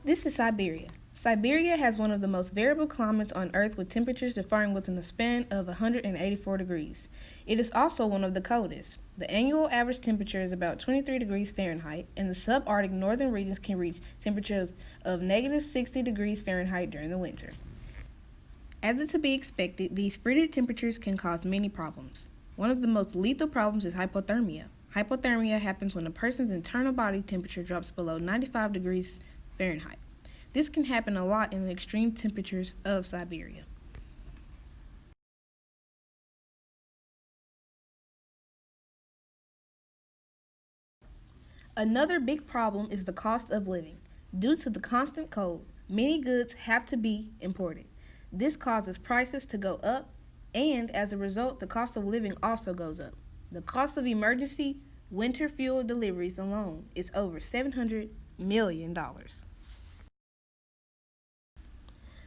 This is Siberia. Siberia has one of the most variable climates on Earth with temperatures differing within a span of 184 degrees. It is also one of the coldest. The annual average temperature is about 23 degrees Fahrenheit, and the subarctic northern regions can reach temperatures of negative 60 degrees Fahrenheit during the winter. As is to be expected, these frigid temperatures can cause many problems. One of the most lethal problems is hypothermia. Hypothermia happens when a person's internal body temperature drops below 95 degrees Fahrenheit. This can happen a lot in the extreme temperatures of Siberia. Another big problem is the cost of living. Due to the constant cold, many goods have to be imported. This causes prices to go up, and as a result, the cost of living also goes up. The cost of emergency winter fuel deliveries alone is over $700 million.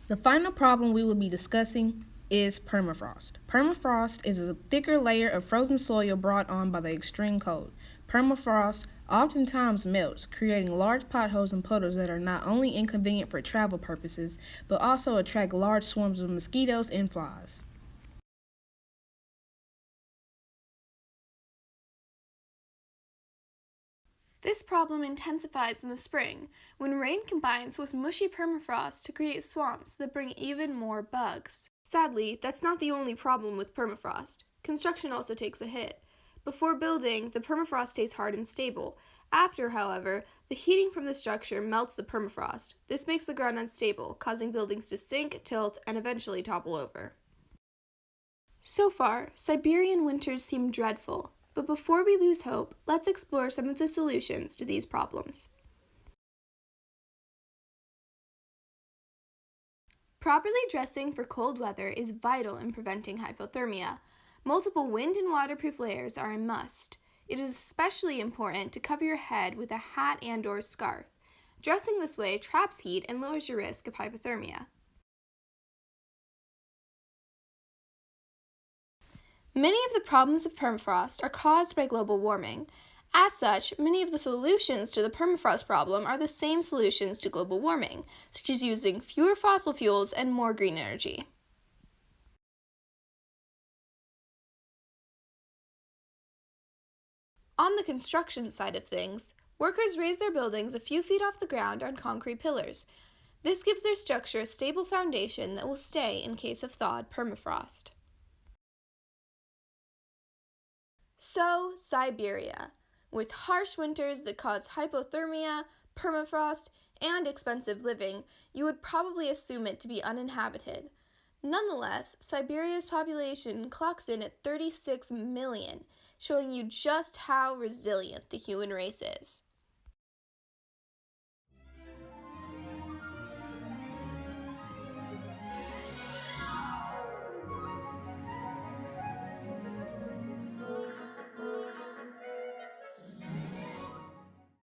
The final problem we will be discussing is permafrost. Permafrost is a thicker layer of frozen soil brought on by the extreme cold. Permafrost oftentimes melts, creating large potholes and puddles that are not only inconvenient for travel purposes, but also attract large swarms of mosquitoes and flies. This problem intensifies in the spring, when rain combines with mushy permafrost to create swamps that bring even more bugs. Sadly, that's not the only problem with permafrost. Construction also takes a hit. Before building, the permafrost stays hard and stable. After, however, the heating from the structure melts the permafrost. This makes the ground unstable, causing buildings to sink, tilt, and eventually topple over. So far, Siberian winters seem dreadful. But before we lose hope, let's explore some of the solutions to these problems. Properly dressing for cold weather is vital in preventing hypothermia. Multiple wind and waterproof layers are a must. It is especially important to cover your head with a hat and/or scarf. Dressing this way traps heat and lowers your risk of hypothermia. Many of the problems of permafrost are caused by global warming. As such, many of the solutions to the permafrost problem are the same solutions to global warming, such as using fewer fossil fuels and more green energy. On the construction side of things, workers raise their buildings a few feet off the ground on concrete pillars. This gives their structure a stable foundation that will stay in case of thawed permafrost. So, Siberia. With harsh winters that cause hypothermia, permafrost, and expensive living, you would probably assume it to be uninhabited. Nonetheless, Siberia's population clocks in at 36 million, showing you just how resilient the human race is.